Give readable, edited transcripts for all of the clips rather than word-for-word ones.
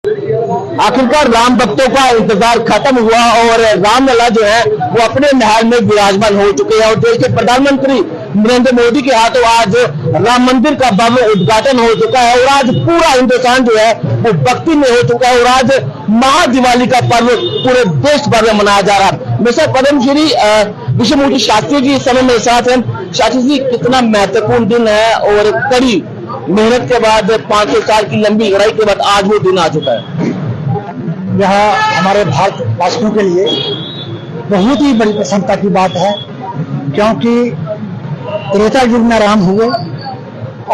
आखिरकार राम भक्तों का इंतजार खत्म हुआ और रामलला जो है वो अपने महल में विराजमान हो चुके हैं और देश के प्रधानमंत्री नरेंद्र मोदी के हाथों आज राम मंदिर का भव्य उद्घाटन हो चुका है और आज पूरा हिंदुस्तान जो है वो भक्ति में हो चुका है और आज महादिवाली का पर्व पूरे देश भर में मनाया जा रहा है। मिस्टर पद्मश्री विष्णुमूर्ति शास्त्री जी इस समय मेरे साथ हैं। शास्त्री जी, कितना महत्वपूर्ण दिन है और कड़ी मेहनत के बाद 500 साल की लंबी लड़ाई के बाद आज वो दिन आ चुका है। यह हमारे भारतवासियों के लिए बहुत ही बड़ी प्रसन्नता की बात है, क्योंकि त्रेता युग में राम हुए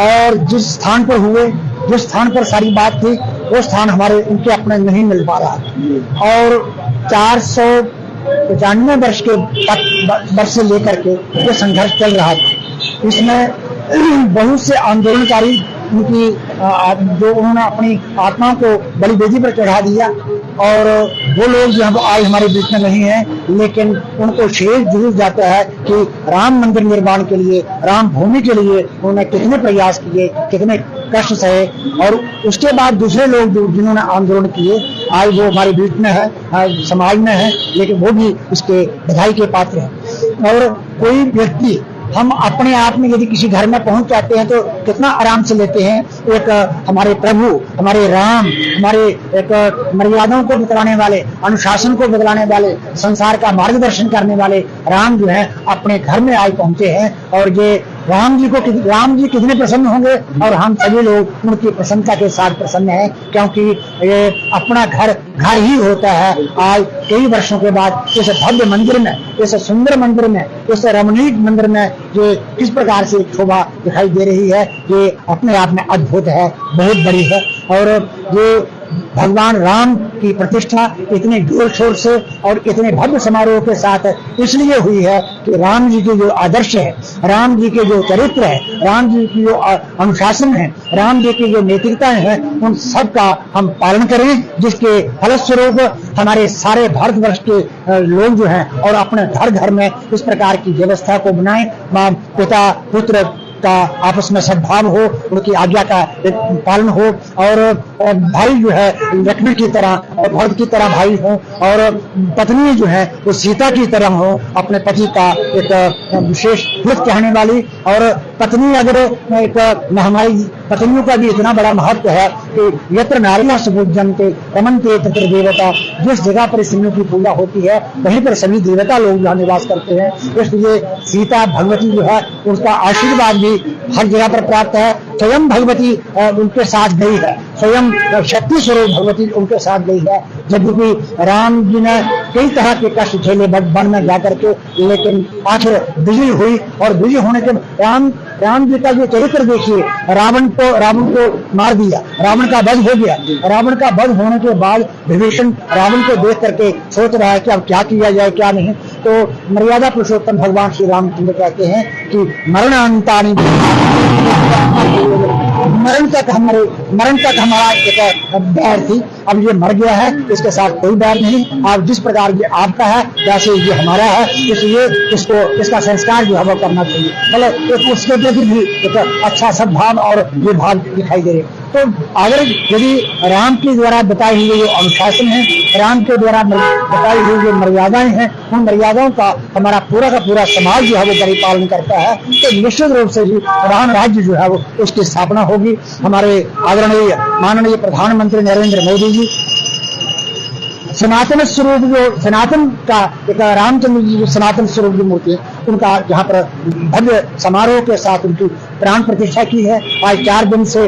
और जिस स्थान पर हुए, जिस स्थान पर सारी बात थी, वो स्थान हमारे उनके अपने नहीं मिल पा रहा और 495 वर्ष के वर्ष से लेकर के ये संघर्ष चल रहा था। इसमें बहुत से आंदोलनकारी उनकी जो उन्होंने अपनी आत्माओं को बलि वेदी पर चढ़ा दिया और वो लोग जो आज हमारे बीच में नहीं है, लेकिन उनको शेष जरूर जाता है कि राम मंदिर निर्माण के लिए, राम भूमि के लिए उन्होंने कितने प्रयास किए, कितने कष्ट सहे और उसके बाद दूसरे लोग जिन्होंने आंदोलन किए आज वो हमारे बीच में है, समाज में है, लेकिन वो भी इसके बधाई के पात्र हैं। और कोई व्यक्ति हम अपने आप में यदि किसी घर में पहुंच जाते हैं तो कितना आराम से लेते हैं। एक हमारे प्रभु, हमारे राम, हमारे एक मर्यादाओं को बतलाने वाले, अनुशासन को बतलाने वाले, संसार का मार्गदर्शन करने वाले राम जो है अपने घर में आए पहुंचे हैं और ये राम जी कितने प्रसन्न होंगे और हम सभी लोग उनकी प्रसन्नता के साथ प्रसन्न हैं, क्योंकि ये अपना घर ही होता है। आज कई वर्षों के बाद इस भव्य मंदिर में, इस सुंदर मंदिर में, इस रमणीक मंदिर में जो किस प्रकार से शोभा दिखाई दे रही है, ये अपने आप में अद्भुत है, बहुत बड़ी है। और ये भगवान राम की प्रतिष्ठा इतने जोर शोर से और इतने भव्य समारोह के साथ इसलिए हुई है कि राम जी के जो आदर्श है, राम जी के जो चरित्र है, राम जी की जो अनुशासन है, राम जी की जो नैतिकताएं हैं, उन सब का हम पालन करें, जिसके फलस्वरूप हमारे सारे भारतवर्ष के लोग जो हैं और अपने घर में इस प्रकार की व्यवस्था को बनाएं। पिता पुत्र का आपस में सद्भाव हो, उनकी आज्ञा का पालन हो और भाई जो है लक्ष्मण की तरह और भरत की तरह भाई हो और पत्नी जो है वो सीता की तरह हो, अपने पति का एक विशेष हित कहने वाली। और पत्नी अगर एक हमारी पत्नियों का भी इतना बड़ा महत्व है कि यत्र नारियः सुपूज्यन्ते रमन्ते तत्र देवता, जिस जगह पर स्त्रियों की पूजा होती है वहीं पर सभी देवता लोग यहाँ निवास करते हैं। इसलिए सीता भगवती जो है उसका आशीर्वाद भी हर जगह पर प्राप्त है। स्वयं भगवती उनके साथ गई है, स्वयं शक्ति स्वरूप भगवती उनके साथ गई है, जबकि राम जी ने कई तरह के कष्ट झेले वन में जाकर के, लेकिन आखिर विजय हुई और विजय होने के राम जी का जो चरित्र देखिए, रावण को मार दिया, रावण का वध हो गया। रावण का वध होने के बाद विभीषण रावण को देख करके सोच रहा है कि अब क्या किया जाए क्या नहीं। तो मर्यादा पुरुषोत्तम भगवान श्री रामचंद्र कहते हैं कि मरणांतानि, मरण तक हमारा एक बैर थी, अब ये मर गया है, इसके साथ कोई बैर नहीं। अब जिस प्रकार ये आपका है वैसे ये हमारा है, इसलिए इसका संस्कार जो है वो करना चाहिए। मतलब उसके प्रति भी एक अच्छा सद्भाव और ये भाव दिखाई दे रहे। तो अगर यदि राम के द्वारा बताई हुई जो अनुशासन है, राम के द्वारा बताई हुई जो मर्यादाएं हैं, उन मर्यादाओं का हमारा पूरा का पूरा समाज जो है वो परिपालन करता है, तो निश्चित रूप से भी राम राज्य जो है वो उसकी स्थापना होगी। हमारे आदरणीय माननीय प्रधानमंत्री नरेंद्र मोदी जी सनातन स्वरूप, जो सनातन का एक रामचंद्र जी जो सनातन स्वरूप की मूर्ति है, उनका जहाँ पर भव्य समारोह के साथ उनकी प्राण प्रतिष्ठा की है। आज 4 दिन से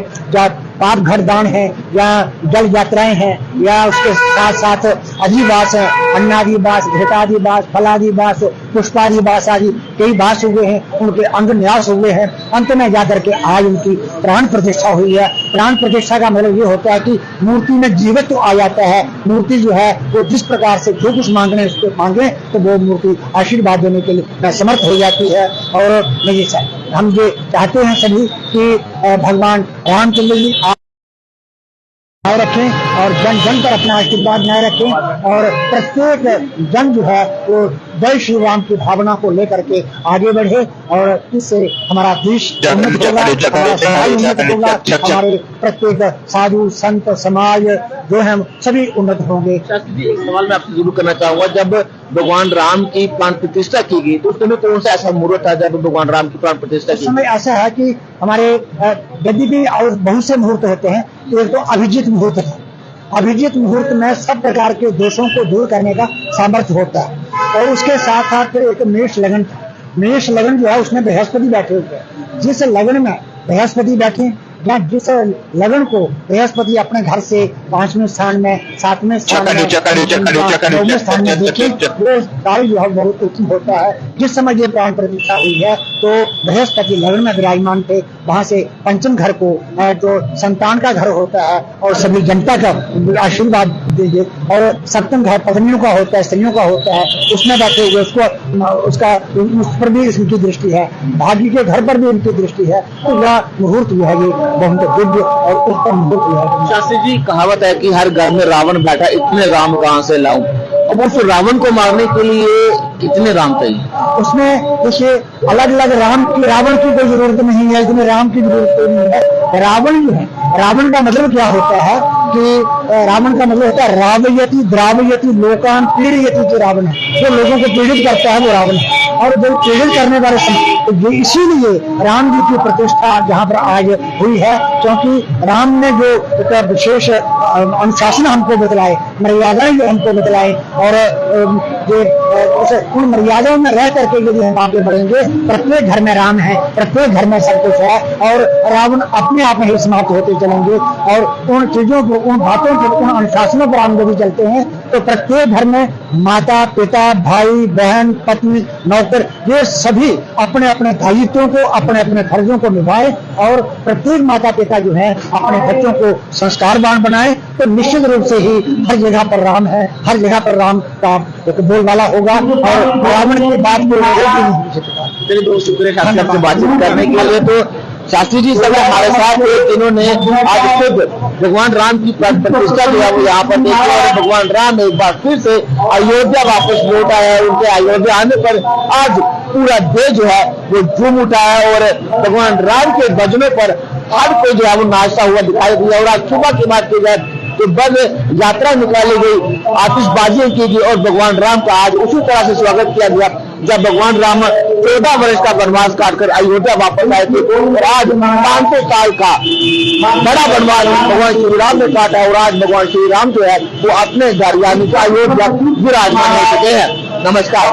पाप घट दान है या जल यात्राएं हैं या उसके साथ साथ अधिवास है, अन्नादिवास, घृतादिवास, फलादिवास, पुष्पादिवास आदि कई वास हुए हैं, उनके अंग न्यास हुए हैं। अंत में जाकर के आज उनकी प्राण प्रतिष्ठा हुई है। प्राण प्रतिष्ठा का मतलब ये होता है कि मूर्ति में जीवित्व आ जाता है। मूर्ति जो है वो जिस प्रकार से जो कुछ मांगने उसको मांगे तो वो मूर्ति आशीर्वाद देने के लिए समर्थ हो जाती है। और हम ये चाहते हैं सभी कि भगवान रामचंद्र जी बनाए रखें और जन जन पर अपना आशीर्वाद बनाए रखें और प्रत्येक जन जो है वो जय श्री राम की भावना को लेकर के आगे बढ़े और इससे हमारा देश उन्नत होगा, हमारा समाज उन्नत होगा, हमारे प्रत्येक साधु संत समाज जो है सभी उन्नत होंगे। शास्त्री जी, एक सवाल मैं आपसे जरूर करना चाहूंगा, जब भगवान राम की प्राण प्रतिष्ठा की गई तो उस समय कौन सा ऐसा मुहूर्त था जब भगवान राम की प्राण प्रतिष्ठा इस की समय ऐसा है कि हमारे यदि भी और बहुत से मुहूर्त होते हैं, तो एक तो अभिजीत मुहूर्त है। अभिजीत मुहूर्त में सब प्रकार के दोषों को दूर करने का सामर्थ्य होता है और उसके साथ साथ एक मेष लगन था। मेष लगन जो है उसमें बृहस्पति बैठे हुए हैं। जिस लगन में बृहस्पति बैठे या जिस लगन को बृहस्पति अपने घर से 5वें स्थान में, 7वें स्थान में, 9वें स्थान में देखे, वो कार्य जो है बहुत उत्तम होता है। जिस समय ये प्राण प्रतिष्ठा हुई है तो बृहस्पति लगन में विराजमान थे। वहां से पंचम घर को जो संतान का घर होता है और सभी जनता का आशीर्वाद दीजिए, और सप्तम घर पत्नियों का होता है, स्त्रियों का होता है, उसमें बैठे हुए उसका उस पर भी इनकी दृष्टि है, भाग्य के घर पर भी इनकी दृष्टि है। तो यह मुहूर्त जो है ये बहुत दिव्य और उत्तम मुहूर्त है। शास्त्री जी, कहावत है कि हर घर में रावण बैठा, इतने राम कहां से लाऊं। अब उस रावण को मारने के लिए कितने राम चाहिए? उसमें देखिए अलग अलग रावण की कोई जरूरत नहीं है, इसमें राम की जरूरत नहीं है। रावण जो है, रावण का मतलब क्या होता है कि रावण का मतलब होता है रावयति द्रावयति लोकान पीड़यति। जो रावण है जो लोगों को पीड़ित करता है वो रावण है, और जो पीड़ित करने वाले तो इसीलिए राम जी की प्रतिष्ठा जहाँ पर आज हुई है, क्योंकि राम ने जो विशेष अनुशासन हमको बतलाए, मर्यादाएं जो हमको बतलाए, और उन मर्यादाओं में रह करके यदि हम आगे बढ़ेंगे, प्रत्येक घर में राम है, प्रत्येक घर में सब कुछ है, और रावण अपने आप में ही समाप्त होते चलेंगे। और उन चीजों को, उन बातों को, उन अनुशासनों पर हम यदि चलते हैं तो प्रत्येक घर में माता पिता भाई बहन पत्नी नौकर ये सभी अपने अपने दायित्वों को, अपने अपने फर्जों को निभाए, और प्रत्येक माता पिता जो है अपने बच्चों को संस्कारवान बनाए, तो निश्चित रूप से ही हर जगह पर राम है, हर जगह पर राम का एक बोलबाला होगा, और रावण की बात को चलिए बहुत शुक्रिया शास्त्री आपसे बातचीत करने के लिए। तो शास्त्री जी सब हमारे साथ एक जिन्होंने आज खुद भगवान राम की प्राण प्रतिष्ठा जो है वो यहाँ पर देखी, और भगवान राम एक बार फिर से अयोध्या वापस लौट आया है। उनके अयोध्या आने पर आज पूरा देश जो है वो झूम उठा है, और भगवान राम के भजनों पर हर कोई जो है वो नाचता हुआ दिखाई दिया। और आज सुबह की बात की जाए तो भव्य यात्रा निकाली गई, आतिशबाजियां की गई, और भगवान राम का आज उसी तरह से स्वागत किया गया जब भगवान राम 14 वर्ष का वनवास काटकर अयोध्या वापस आए थे। और आज 500 साल का बड़ा वनवास भगवान श्री राम ने काटा, और आज भगवान श्री राम जो है वो अपने घर यानी कि अयोध्या विराजमान हो चुके हैं। नमस्कार।